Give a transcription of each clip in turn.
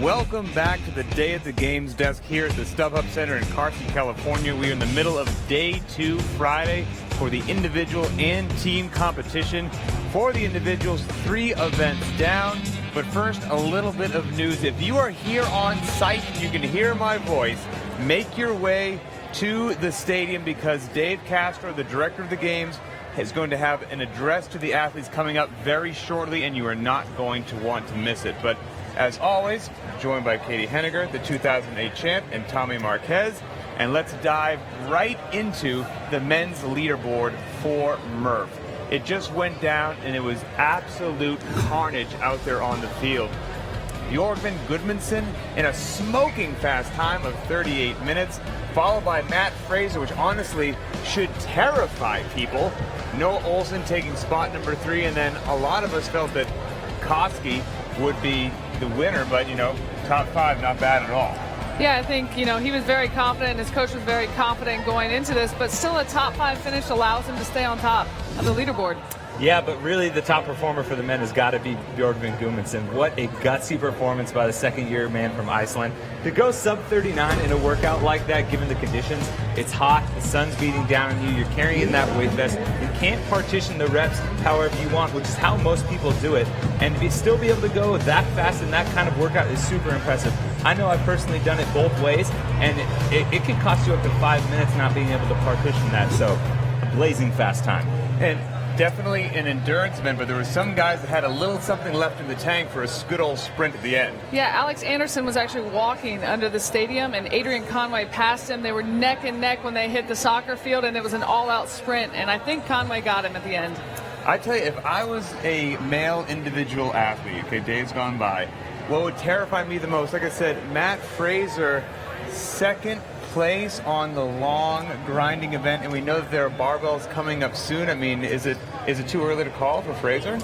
Welcome back to the Day at the Games desk here at the StubHub Center in Carson, California. We are in the middle of Day 2 Friday for the individual and team competition. For the individuals, 3 events down. But first, a little bit of news. If you are here on site and you can hear my voice, make your way to the stadium because Dave Castro, the director of the games, is going to have an address to the athletes coming up very shortly, and you are not going to want to miss it. But as always, joined by Caity Henniger, the 2008 champ, and Tommy Marquez. And let's dive right into the men's leaderboard for Murph. It just went down, and it was absolute carnage out there on the field. Jorgen Gudmundsson in a smoking fast time of 38 minutes, followed by Matt Fraser, which honestly should terrify people. Noah Olsen taking spot number 3, and then a lot of us felt that Koski would be the winner, but, top 5, not bad at all. Yeah, I think, he was very confident, and his coach was very confident going into this, but still a top 5 finish allows him to stay on top of the leaderboard. Yeah, but really the top performer for the men has got to be Jorgen Gudmundsson. What a gutsy performance by the second-year man from Iceland. To go sub-39 in a workout like that, given the conditions, it's hot, the sun's beating down on you, you're carrying that weight vest. You can't partition the reps however you want, which is how most people do it. And to still be able to go that fast in that kind of workout is super impressive. I know I've personally done it both ways, and it can cost you up to 5 minutes not being able to partition that. So, a blazing fast time. And definitely an endurance event, but there were some guys that had a little something left in the tank for a good old sprint at the end. Yeah, Alex Anderson was actually walking under the stadium, and Adrian Conway passed him. They were neck and neck when they hit the soccer field, and it was an all-out sprint, and I think Conway got him at the end. I tell you, if I was a male individual athlete, okay, days gone by, what would terrify me the most, like I said, Matt Fraser, second place on the long grinding event, and we know that there are barbells coming up soon. I mean, is it too early to call for Fraser?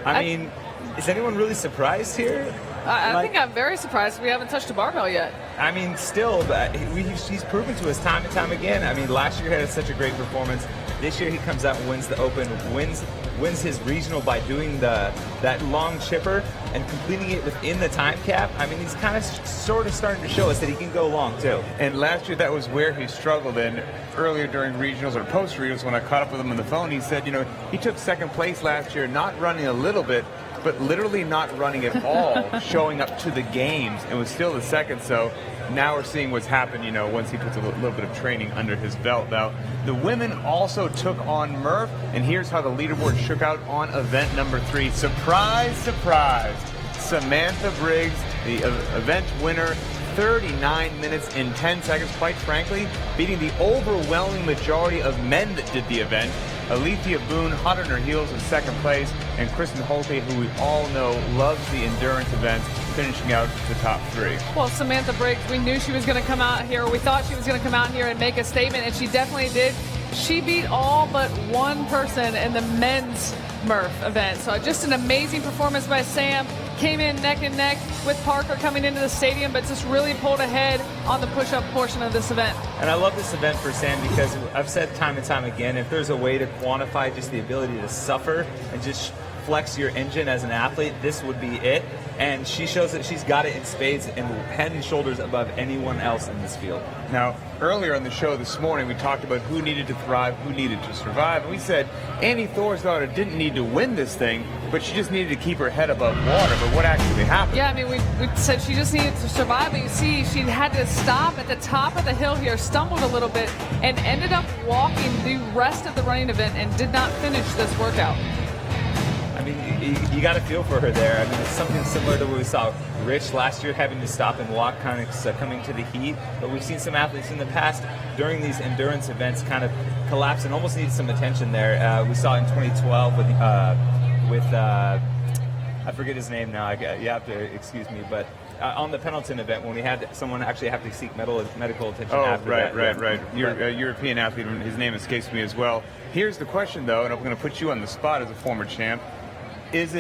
I mean, is anyone really surprised here? I think I'm very surprised we haven't touched a barbell yet. I mean, still, but he's proven to us time and time again. I mean, last year he had such a great performance. This year he comes out and wins the Open, wins his regional by doing that long chipper and completing it within the time cap. I mean, he's kind of sort of starting to show us that he can go long too. And last year that was where he struggled. And earlier during regionals or post regionals, when I caught up with him on the phone, he said, he took second place last year, not running a little bit, but literally not running at all, showing up to the games, and was still the second. So now we're seeing what's happened, once he puts a little bit of training under his belt. Now, the women also took on Murph, and here's how the leaderboard shook out on event number 3. Surprise, surprise. Samantha Briggs, the event winner, 39 minutes and 10 seconds, quite frankly, beating the overwhelming majority of men that did the event. Alethea Boone, hot on her heels in second place, and Kristen Holte, who we all know loves the endurance events, finishing out the top 3. Well, Samantha Briggs, we knew she was going to come out here. We thought she was going to come out here and make a statement, and she definitely did. She beat all but one person in the men's Murph event. So just an amazing performance by Sam. Came in neck and neck with Parker coming into the stadium, but just really pulled ahead on the push-up portion of this event. And I love this event for Sam because I've said time and time again, if there's a way to quantify just the ability to suffer and just flex your engine as an athlete, this would be it. And she shows that she's got it in spades and head and shoulders above anyone else in this field. Now, earlier on the show this morning, we talked about who needed to thrive, who needed to survive. And we said Annie Thorsdottir didn't need to win this thing, but she just needed to keep her head above water. But what actually happened? Yeah, I mean, we said she just needed to survive. But you see, she had to stop at the top of the hill here, stumbled a little bit, and ended up walking the rest of the running event and did not finish this workout. I mean, you got to feel for her there. I mean, it's something similar to what we saw Rich last year having to stop and walk, kind of succumbing to the heat. But we've seen some athletes in the past during these endurance events kind of collapse and almost need some attention there. We saw it in 2012 with I forget his name now. You have to excuse me, but on the Pendleton event when we had someone actually have to seek medical attention after that. Right. European athlete, his name escapes me as well. Here's the question, though, and I'm going to put you on the spot as a former champ. Is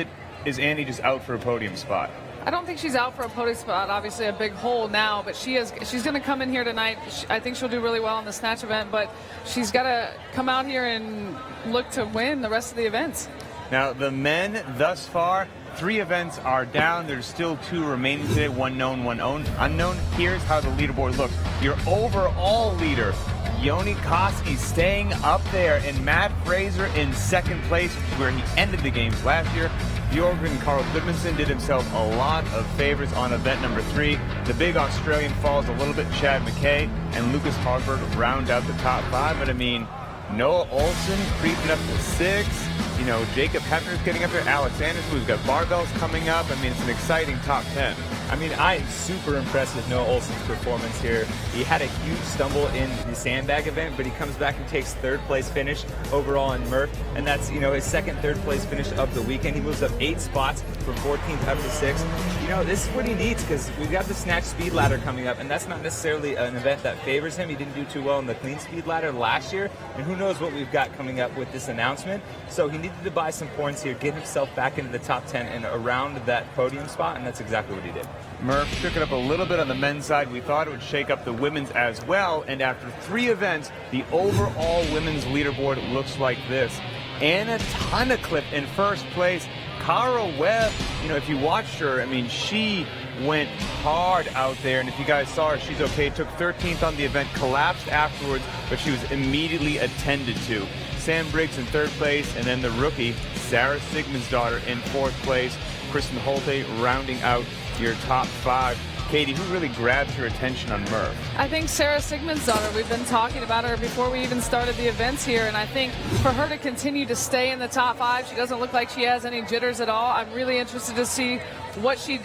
Annie just out for a podium spot? I don't think she's out for a podium spot. Obviously a big hole now, but she's going to come in here tonight. I think she'll do really well in the snatch event, but she's got to come out here and look to win the rest of the events. Now, the men thus far, 3 events are down. There's still 2 remaining today, one known, one unknown. Here's how the leaderboard looks. Your overall leader, Yoni Koski, staying up there, and Matt Fraser in second place, where he ended the games last year. Bjorgvin Carl Goodmanson did himself a lot of favors on event number 3. The big Australian falls a little bit. Chad McKay and Lucas Hogberg round out the top 5. But I mean, Noah Olson creeping up to 6. You know, Jacob Hefner's getting up there. Alex Anderson, who's got barbells coming up. I mean, it's an exciting top 10. I mean, I am super impressed with Noah Olson's performance here. He had a huge stumble in the sandbag event, but he comes back and takes 3rd place finish overall in Murph, and that's, you know, his second 3rd place finish of the weekend. He moves up 8 spots from 14th up to 6th. You know, this is what he needs, because we've got the snatch speed ladder coming up, and that's not necessarily an event that favors him. He didn't do too well in the clean speed ladder last year, and who knows what we've got coming up with this announcement. So he needed to buy some points here, get himself back into the top 10 and around that podium spot, and that's exactly what he did. Murph shook it up a little bit on the men's side. We thought it would shake up the women's as well. And after 3 events, the overall women's leaderboard looks like this. Anna Tunnicliffe in first place. Cara Webb, you know, if you watched her, I mean, she went hard out there. And if you guys saw her, she's okay. Took 13th on the event, collapsed afterwards, but she was immediately attended to. Sam Briggs in 3rd place, and then the rookie, Sarah Sigmundsdottir, in 4th place. Kristen Holte rounding out your top 5. Caity, who really grabs your attention on Murph? I think Sarah Sigmundsdottir. We've been talking about her before we even started the events here, and I think for her to continue to stay in the top 5, she doesn't look like she has any jitters at all. I'm really interested to see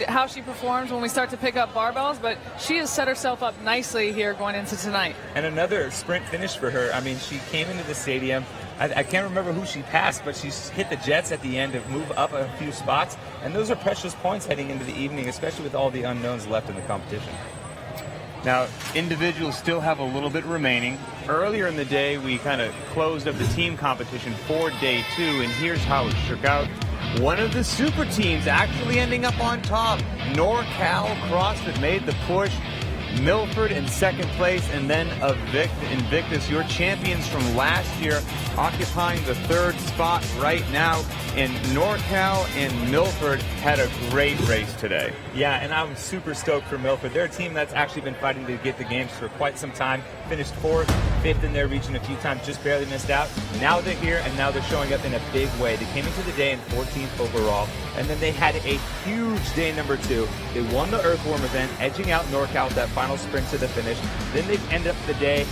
how she performs when we start to pick up barbells, but she has set herself up nicely here going into tonight. And another sprint finish for her. I mean, she came into the stadium. I can't remember who she passed, but she's hit the jets at the end to move up a few spots, and those are precious points heading into the evening, especially with all the unknowns left in the competition. Now, individuals still have a little bit remaining. Earlier in the day, we kind of closed up the team competition for day 2, and here's how it shook out. One of the super teams actually ending up on top. NorCal CrossFit made the push. Milford in 2nd place, and then Invictus, your champions from last year, occupying the 3rd spot right now. And NorCal and Milford had a great race today. Yeah, and I'm super stoked for Milford. They're a team that's actually been fighting to get the games for quite some time. Finished 4th, 5th in their region a few times, just barely missed out. Now they're here, and now they're showing up in a big way. They came into the day in 14th overall, and then they had a huge day number 2. They won the Earthworm event, edging out NorCal with that final sprint to the finish. Then they end up the day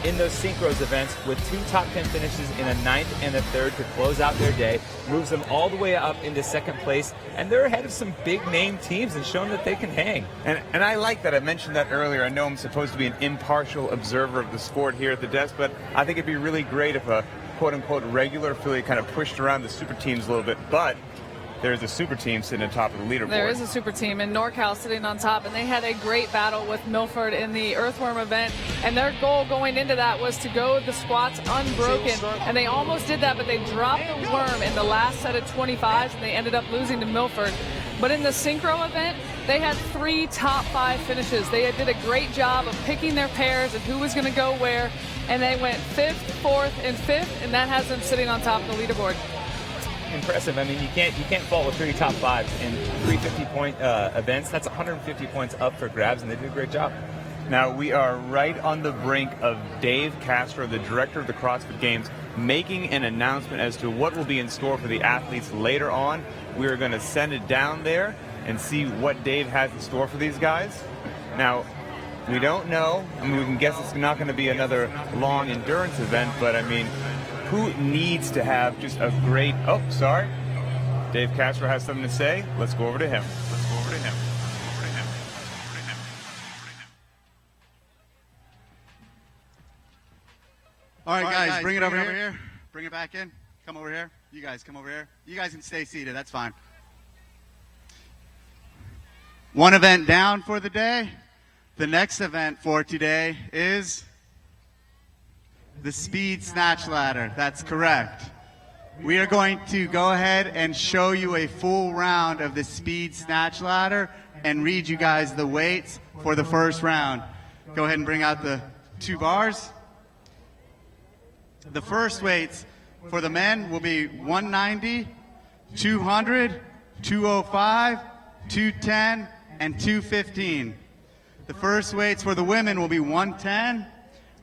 in those Synchros events with 2 top 10 finishes in a 9th and a 3rd to close out their day. Moves them all the way up into 2nd place, and they're ahead of some big name teams and showing that they can hang. And I like that. I mentioned that earlier. I know I'm supposed to be an impartial observer of the sport here at the desk, but I think it'd be really great if a quote-unquote regular affiliate kind of pushed around the super teams a little bit, but there's a super team sitting on top of the leaderboard. There is a super team, and NorCal sitting on top, and they had a great battle with Milford in the Earthworm event, and their goal going into that was to go the squats unbroken, and they almost did that, but they dropped the worm in the last set of 25s, and they ended up losing to Milford. But in the Synchro event, they had 3 top 5 finishes. They did a great job of picking their pairs and who was going to go where, and they went 5th, 4th, and 5th, and that has them sitting on top of the leaderboard. Impressive. I mean, you can't fault with 3 top 5s in 350-point events. That's 150 points up for grabs, and they did a great job. Now, we are right on the brink of Dave Castro, the director of the CrossFit Games, making an announcement as to what will be in store for the athletes later on. We are going to send it down there and see what Dave has in store for these guys. Now, we don't know. I mean, we can guess it's not going to be another long endurance event, but I mean, who needs to have just a great... Oh, sorry. Dave Castro has something to say. Let's go over to him. All right, guys, bring it over here. Bring it back in. Come over here. You guys come over here. You guys can stay seated. That's fine. One event down for the day. The next event for today is the speed snatch ladder. That's correct. We are going to go ahead and show you a full round of the speed snatch ladder and read you guys the weights for the first round. Go ahead and bring out the 2 bars. The first weights for the men will be 190, 200, 205, 210, and 215. The first weights for the women will be 110,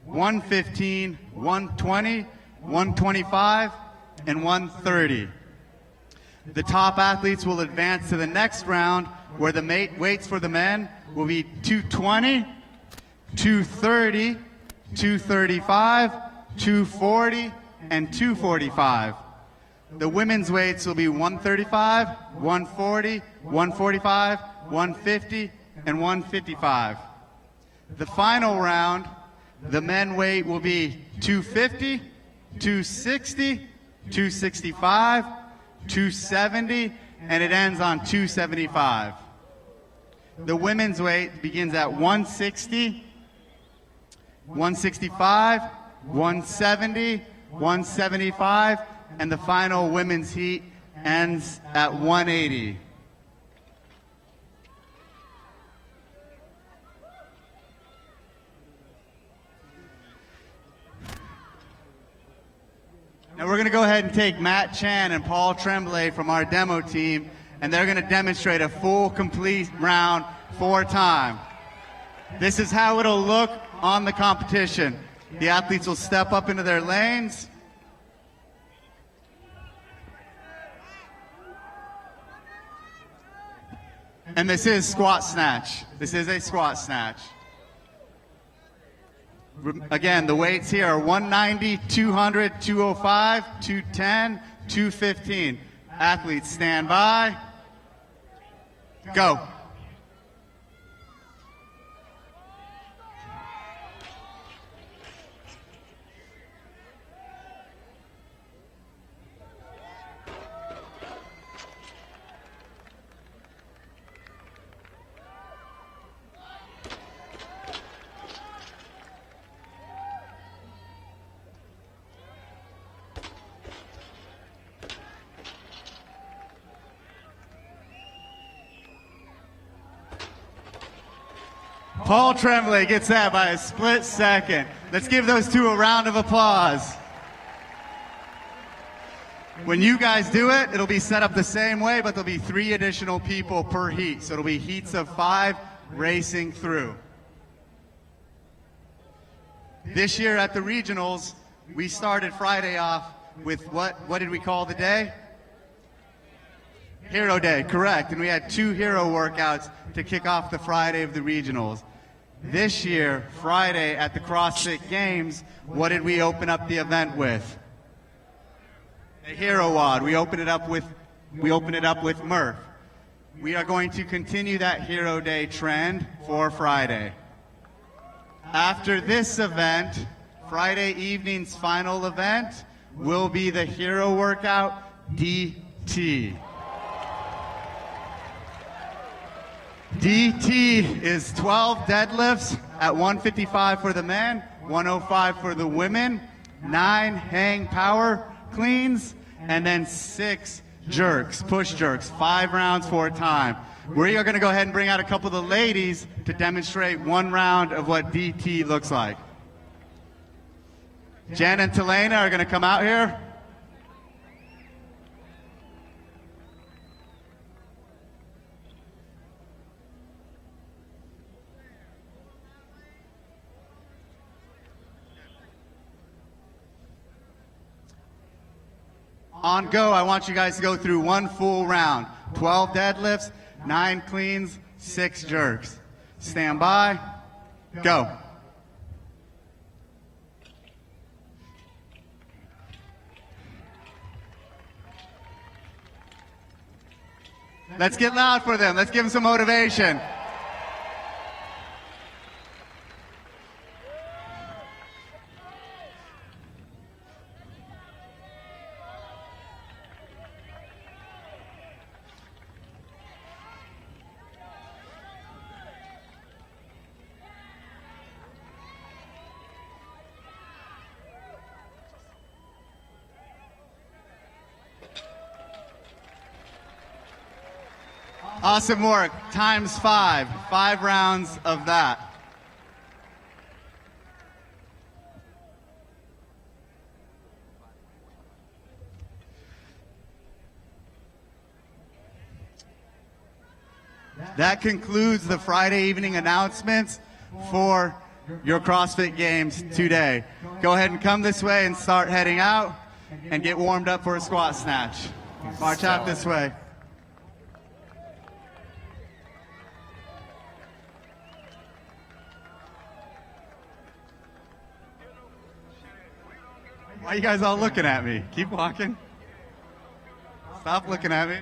115, 120, 125, and 130. The top athletes will advance to the next round, where the weights for the men will be 220, 230, 235, 240, and 245. The women's weights will be 135, 140, 145, 150, and 155. The final round, the men weight will be 250, 260, 265, 270, and it ends on 275. The women's weight begins at 160, 165, 170, 175, and the final women's heat ends at 180. Now we're going to go ahead and take Matt Chan and Paul Tremblay from our demo team, and they're going to demonstrate a full, complete round 4 times. This is how it'll look on the competition. The athletes will step up into their lanes. And this is squat snatch. This is a squat snatch. Again, the weights here are 190, 200, 205, 210, 215. Athletes stand by. Go. Paul Tremblay gets that by a split second. Let's give those two a round of applause. When you guys do it, it'll be set up the same way, but there'll be 3 additional people per heat. So it'll be heats of 5 racing through. This year at the regionals, we started Friday off with what did we call the day? Hero Day, correct. And we had 2 hero workouts to kick off the Friday of the regionals. This year, Friday at the CrossFit Games, what did we open up the event with? A hero WOD. We opened it up with Murph. We are going to continue that Hero Day trend for Friday. After this event, Friday evening's final event will be the hero workout DT. DT is 12 deadlifts at 155 for the men, 105 for the women, 9 hang power cleans, and then 6 jerks, push jerks, 5 rounds 4 time. We are going to go ahead and bring out a couple of the ladies to demonstrate 1 round of what DT looks like. Jen and Telena are going to come out here. On go, I want you guys to go through 1 full round. 12 deadlifts, 9 cleans, 6 jerks. Stand by, go. Let's get loud for them. Let's give them some motivation. Awesome work, times 5, 5 rounds of that. that concludes the Friday evening announcements for your CrossFit Games today. Go ahead and come this way and start heading out and get warmed up for a squat snatch. March out this way. Why are you guys all looking at me? Keep walking. Stop looking at me.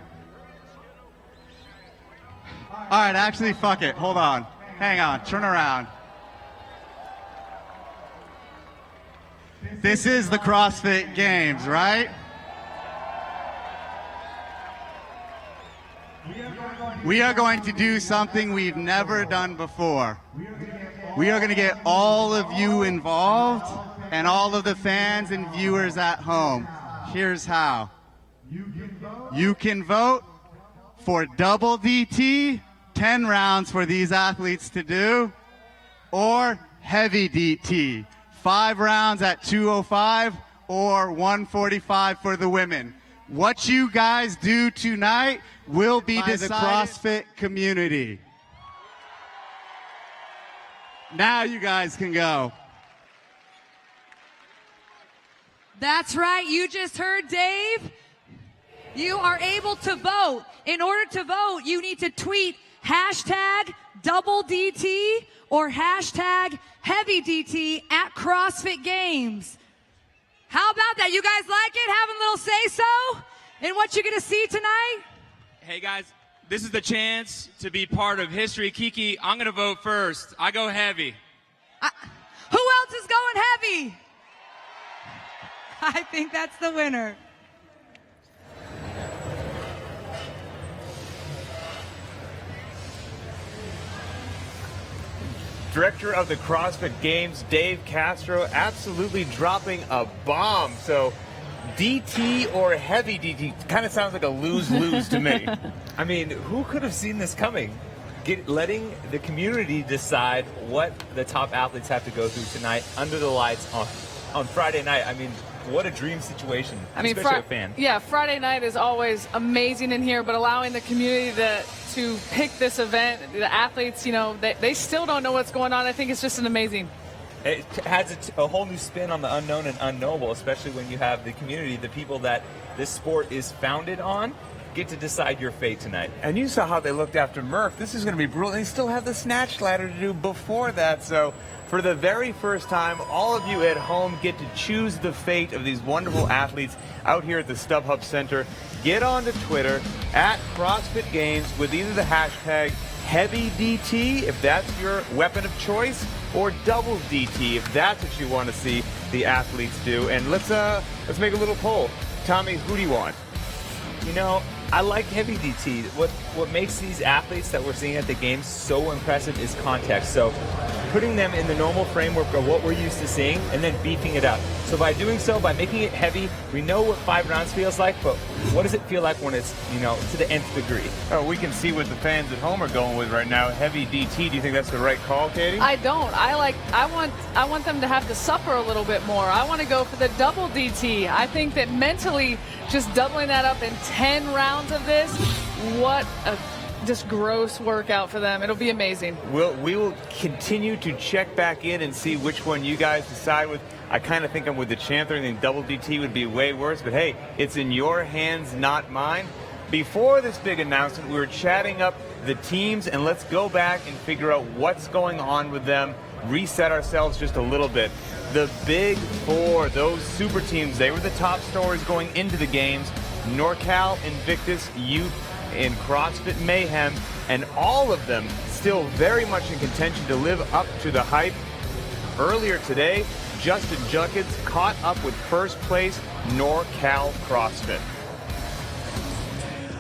All right, actually, fuck it. Hold on. Hang on. Turn around. This is the CrossFit Games, right? We are going to do something we've never done before. We are going to get all of you involved and all of the fans and viewers at home. Here's how. You can vote for double DT, 10 rounds for these athletes to do, or heavy DT, 5 rounds at 205 or 145 for the women. What you guys do tonight will be by the CrossFit community. Now you guys can go. That's right. You just heard Dave. You are able to vote. In order to vote, you need to tweet hashtag double DT or hashtag heavy DT at CrossFit Games. How about that? You guys like it? Having a little say-so in what you're going to see tonight? Hey, guys, this is the chance to be part of history. Kiki, I'm going to vote first. I go heavy. Who else is going heavy? I think that's the winner. Director of the CrossFit Games, Dave Castro, absolutely dropping a bomb. So DT or heavy DT kind of sounds like a lose-lose to me. I mean, who could have seen this coming? Letting the community decide what the top athletes have to go through tonight under the lights on Friday night. I mean, what a dream situation, especially a fan. Yeah, Friday night is always amazing in here, but allowing the community to pick this event, the athletes, you know, they still don't know what's going on. I think it's just an amazing. It has a whole new spin on the unknown and unknowable, especially when you have the community, the people that this sport is founded on, get to decide your fate tonight. And you saw how they looked after Murph. This is going to be brutal. They still have the snatch ladder to do before that. So for the very first time, all of you at home get to choose the fate of these wonderful athletes out here at the StubHub Center. Get onto Twitter at CrossFit Games with either the hashtag heavy DT, if that's your weapon of choice, or double DT, if that's what you want to see the athletes do. And let's make a little poll. Tommy, who do you want? You know, I like heavy DT. What makes these athletes that we're seeing at the games so impressive is context. So putting them in the normal framework of what we're used to seeing and then beefing it up. So by doing so, by making it heavy, we know what 5 rounds feels like, but what does it feel like when it's, you know, to the nth degree? Oh, we can see what the fans at home are going with right now. Heavy DT. Do you think that's the right call, Caity? I don't. I want them to have to suffer a little bit more. I want to go for the double DT. I think that mentally just doubling that up in 10 rounds of this, what a just gross workout for them. It'll be amazing. We will continue to check back in and see which one you guys decide with. I kind of think I'm with the champ there. I think double DT would be way worse, but hey, it's in your hands, not mine. Before this big announcement, we were chatting up the teams, and let's go back and figure out what's going on with them, reset ourselves just a little bit. The Big Four, those super teams, they were the top stories going into the games. NorCal, Invictus, Youth, and CrossFit Mayhem, and all of them still very much in contention to live up to the hype. Earlier today, Justin Junkins caught up with first place NorCal CrossFit.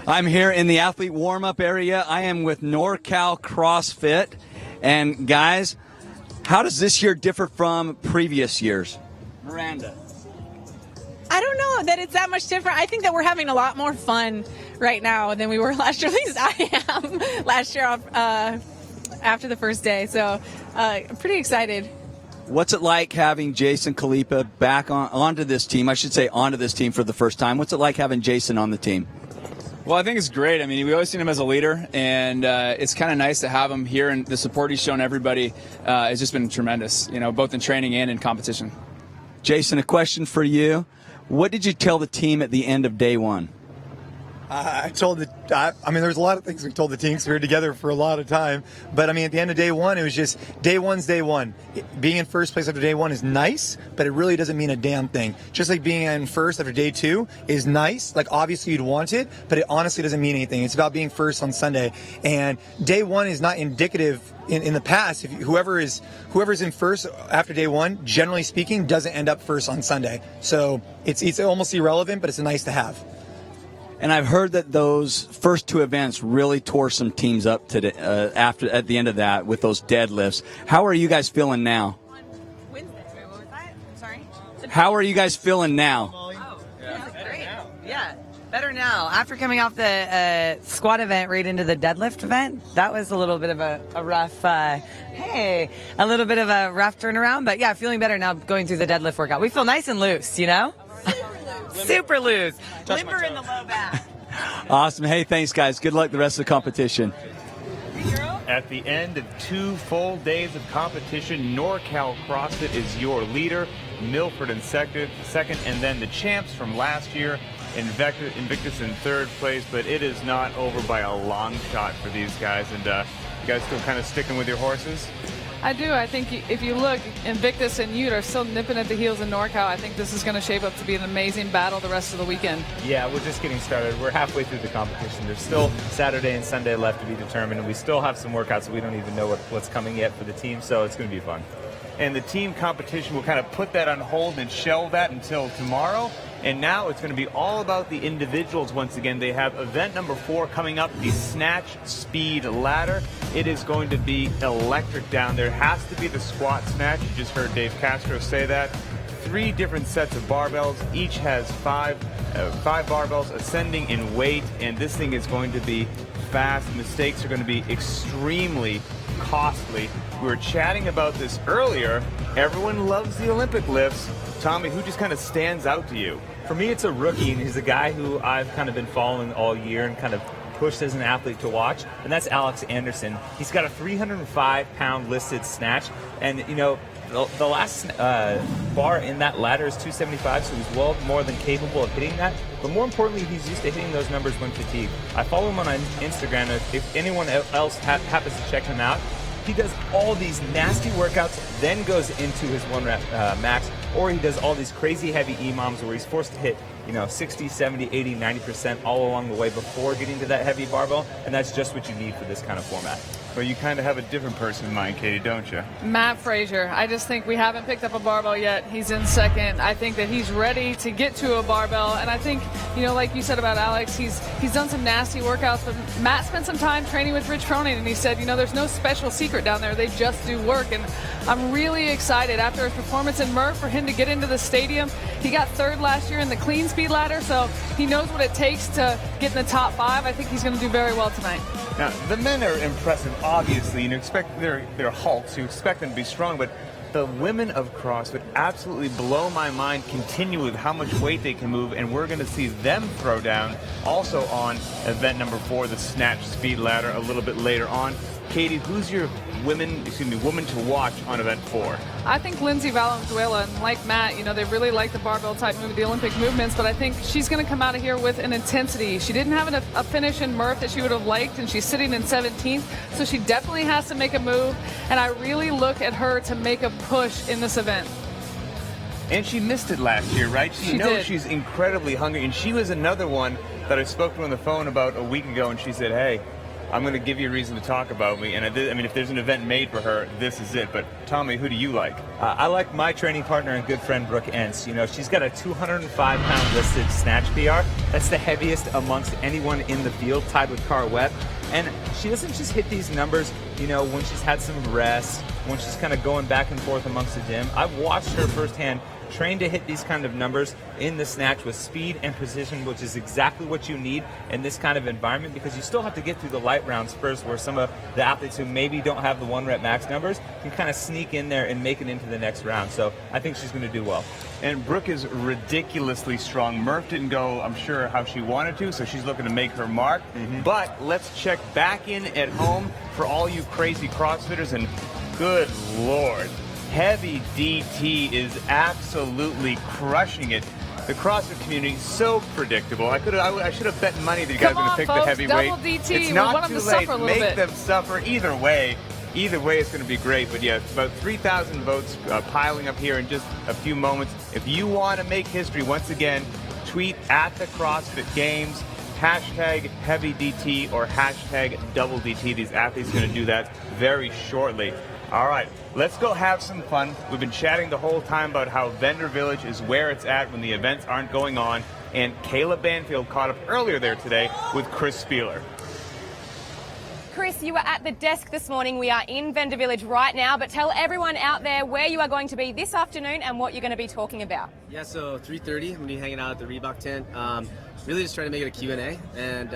I'm here in the athlete warm-up area. I am with NorCal CrossFit. And guys, how does this year differ from previous years? Miranda. I don't know that it's that much different. I think that we're having a lot more fun right now than we were last year. At least I am last year after the first day. So I'm pretty excited. What's it like having Jason Khalipa back onto this team? I should say onto this team for the first time. What's it like having Jason on the team? Well, I think it's great. I mean, we always seen him as a leader, and it's kind of nice to have him here, and the support he's shown everybody has just been tremendous, both in training and in competition. Jason, a question for you. What did you tell the team at the end of day one? I told there's a lot of things we told the team because we were together for a lot of time. But, at the end of day one, it was just day one's day one. Being in first place after day one is nice, but it really doesn't mean a damn thing. Just like being in first after day two is nice. Like, obviously you'd want it, but it honestly doesn't mean anything. It's about being first on Sunday. And day one is not indicative in the past. If whoever's in first after day one, generally speaking, doesn't end up first on Sunday. So it's almost irrelevant, but it's nice to have. And I've heard that those first two events really tore some teams up today, at the end of that with those deadlifts. How are you guys feeling now? Wednesday. What was that? Sorry? How are you guys feeling now? Oh, great. Yeah, better now. After coming off the squat event right into the deadlift event, that was a little bit of a rough, a little bit of a rough turnaround. But yeah, feeling better now going through the deadlift workout. We feel nice and loose, Super loose. Limber in the low back. Awesome. Hey, thanks, guys. Good luck the rest of the competition. At the end of 2 full days of competition, NorCal CrossFit is your leader, Milford in second, and then the champs from last year, Invictus in third place. But it is not over by a long shot for these guys. And you guys still kind of sticking with your horses? I do. I think if you look, Invictus and Ute are still nipping at the heels in NorCal. I think this is going to shape up to be an amazing battle the rest of the weekend. Yeah, we're just getting started. We're halfway through the competition. There's still Saturday and Sunday left to be determined, and we still have some workouts. We don't even know what's coming yet for the team, so it's going to be fun. And the team competition will kind of put that on hold and shelve that until tomorrow. And now it's going to be all about the individuals once again. They have event number 4 coming up, the Snatch Speed Ladder. It is going to be electric down there. It has to be the squat snatch. You just heard Dave Castro say that. 3 different sets of barbells. Each has 5 barbells ascending in weight. And this thing is going to be fast. Mistakes are going to be extremely costly. We were chatting about this earlier. Everyone loves the Olympic lifts. Tommy, who just kind of stands out to you? For me, it's a rookie, and he's a guy who I've kind of been following all year and kind of pushed as an athlete to watch, and that's Alex Anderson. He's got a 305-pound listed snatch, and, the last bar in that ladder is 275, so he's well more than capable of hitting that. But more importantly, he's used to hitting those numbers when fatigued. I follow him on Instagram. If anyone else happens to check him out, he does all these nasty workouts, then goes into his 1-rep max, or he does all these crazy heavy EMOMs where he's forced to hit 60, 70, 80, 90% all along the way before getting to that heavy barbell, and that's just what you need for this kind of format. Well, you kind of have a different person in mind, Caity, don't you? Matt Frazier. I just think we haven't picked up a barbell yet. He's in second. I think that he's ready to get to a barbell, and I think, like you said about Alex, he's done some nasty workouts, but Matt spent some time training with Rich Cronin, and he said, there's no special secret down there. They just do work, and I'm really excited after his performance in Murph for him to get into the stadium. He got third last year in the clean speed ladder, so he knows what it takes to get in the top 5. I think he's going to do very well tonight. Now, the men are impressive, obviously. You expect they're Hulks. You expect them to be strong, but the women of CrossFit absolutely blow my mind continually with how much weight they can move, and we're going to see them throw down also on event number 4, the Snatch Speed Ladder, a little bit later on. Caity, who's your woman to watch on event 4? I think Lindsay Valenzuela, and like Matt, they really like the barbell type move, the Olympic movements, but I think she's going to come out of here with an intensity. She didn't have a finish in Murph that she would have liked, and she's sitting in 17th, so she definitely has to make a move, and I really look at her to make a push in this event. And she missed it last year, right? She did. She's incredibly hungry, and she was another one that I spoke to on the phone about a week ago, and she said, hey, I'm going to give you a reason to talk about me. And if there's an event made for her, this is it. But Tommy, who do you like? I like my training partner and good friend, Brooke Entz. She's got a 205-pound listed snatch PR. That's the heaviest amongst anyone in the field, tied with Cara Webb. And she doesn't just hit these numbers, when she's had some rest, when she's kind of going back and forth amongst the gym. I've watched her firsthand train to hit these kind of numbers in the snatch with speed and precision, which is exactly what you need in this kind of environment, because you still have to get through the light rounds first, where some of the athletes who maybe don't have the 1 rep max numbers can kind of sneak in there and make it into the next round. So I think she's going to do well. And Brooke is ridiculously strong. Murph didn't go, I'm sure, how she wanted to, so she's looking to make her mark. But let's check back in at home for all you crazy CrossFitters, and good Lord, heavy DT is absolutely crushing it. The CrossFit community is so predictable. I should have bet money that you guys were going to pick the heavyweight. Double DT. It's We not want too them to late. suffer a little Make bit. them suffer either way. Either way, it's going to be great. But yeah, about 3,000 votes piling up here in just a few moments. If you want to make history, once again, tweet at the CrossFit Games, hashtag heavy DT or hashtag double DT. These athletes are going to do that very shortly. All right, let's go have some fun. We've been chatting the whole time about how Vendor Village is where it's at when the events aren't going on. And Kayla Banfield caught up earlier there today with Chris Spieler. Chris, you were at the desk this morning. We are in Vendor Village right now, but tell everyone out there where you are going to be this afternoon and what you're going to be talking about. Yeah, so 3:30, I'm going to be hanging out at the Reebok tent. Really just trying to make it a Q&A and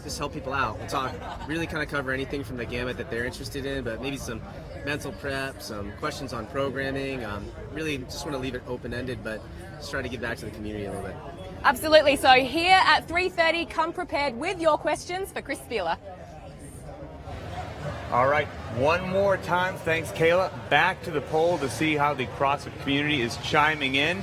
just help people out. We'll talk, really kind of cover anything from the gamut that they're interested in, but maybe some mental prep, some questions on programming. Really just want to leave it open-ended, but just try to give back to the community a little bit. Absolutely. So here at 3:30, come prepared with your questions for Chris Spieler. All right, one more time, thanks Kayla. Back to the poll to see how the CrossFit community is chiming in.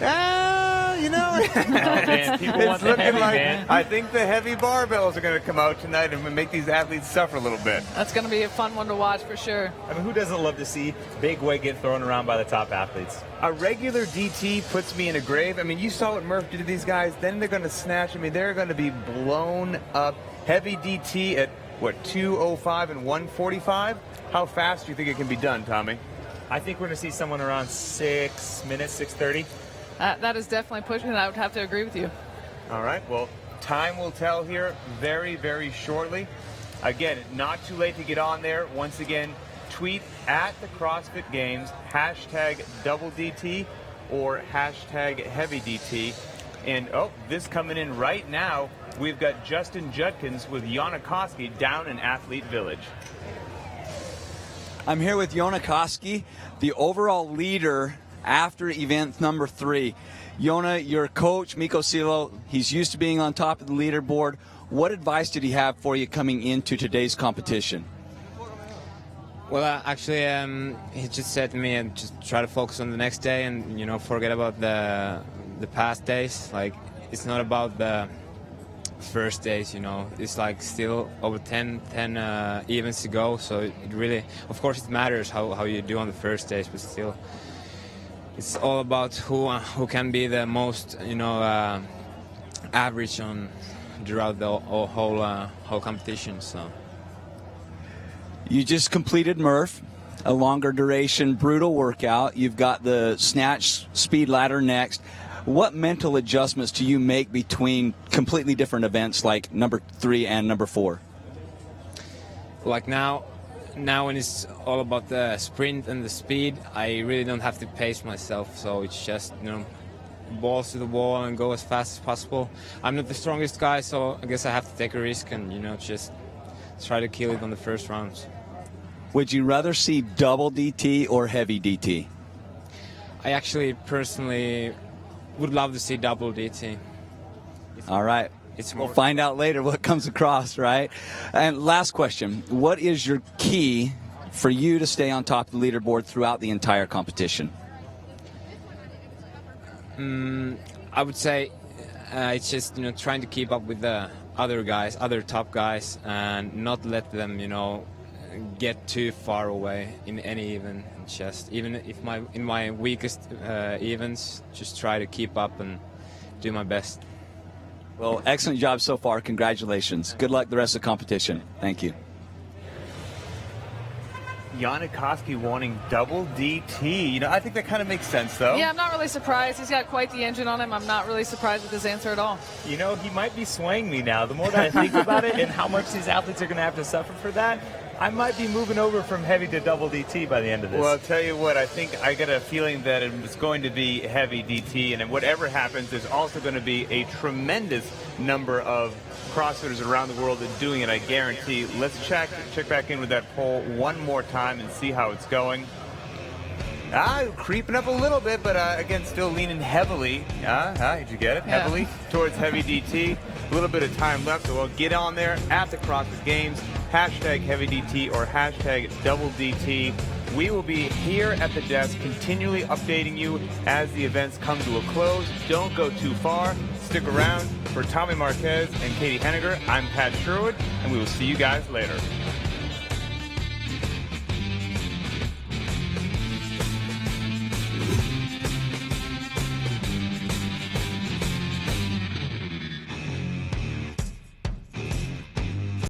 You know, it's looking like I think the heavy barbells are going to come out tonight and make these athletes suffer a little bit. That's going to be a fun one to watch for sure. I mean, who doesn't love to see big weight get thrown around by the top athletes? A regular DT puts me in a grave. I mean, you saw what Murph did to these guys. Then they're going to snatch. I mean, they're going to be blown up. Heavy DT at, what, 2:05 and 1:45? How fast do you think it can be done, Tommy? I think we're going to see someone around 6 minutes, 6:30. That is definitely pushing it. I would have to agree with you. All right, well, time will tell here very, very shortly. Again, not too late to get on there. Once again, tweet at the CrossFit Games, hashtag double DT or hashtag heavy DT. And, oh, this coming in right now, we've got Justin Judkins with Yonikoski down in Athlete Village. I'm here with Yonikoski, the overall leader after event number 3. Yona, your coach, Mikko Silo, he's used to being on top of the leaderboard. What advice did he have for you coming into today's competition? Well, actually, he just said to me, just try to focus on the next day and, you know, forget about the past days. Like, it's not about the first days, you know. It's like still over 10 events to go, so it really, of course, it matters how you do on the first days, but still, it's all about who can be the most, you know, average on throughout the whole competition. So you just completed Murph, a longer duration, brutal workout. You've got the snatch speed ladder next. What mental adjustments do you make between completely different events like number 3 and number 4? Like now when it's all about the sprint and the speed, I really don't have to pace myself, so it's just, you know, balls to the wall and go as fast as possible. I'm not the strongest guy, so I guess I have to take a risk and, you know, just try to kill it on the first rounds. Would you rather see double DT or heavy DT? I actually personally would love to see double DT. All right. We'll find out later what comes across, right? And last question, what is your key for you to stay on top of the leaderboard throughout the entire competition? I would say it's just, you know, trying to keep up with the other guys, other top guys, and not let them, you know, get too far away in any event. Just even if in my weakest events, just try to keep up and do my best. Well, excellent job so far. Congratulations. Good luck the rest of the competition. Thank you. Yonikoski wanting double DT. You know, I think that kind of makes sense, though. Yeah, I'm not really surprised. He's got quite the engine on him. I'm not really surprised with his answer at all. You know, he might be swaying me now. The more that I think about it and how much these athletes are going to have to suffer for that, I might be moving over from heavy to double DT by the end of this. Well, I'll tell you what, I think I get a feeling that it's going to be heavy DT, and whatever happens, there's also going to be a tremendous number of CrossFitters around the world that are doing it, I guarantee. Let's check back in with that poll one more time and see how it's going. Creeping up a little bit, but again, still leaning heavily. Did you get it? Yeah. Heavily towards heavy DT. A little bit of time left, so we'll get on there at the CrossFit Games. Hashtag heavy DT or hashtag double DT. We will be here at the desk continually updating you as the events come to a close. Don't go too far. Stick around. For Tommy Marquez and Caity Henniger, I'm Pat Sherwood, and we will see you guys later.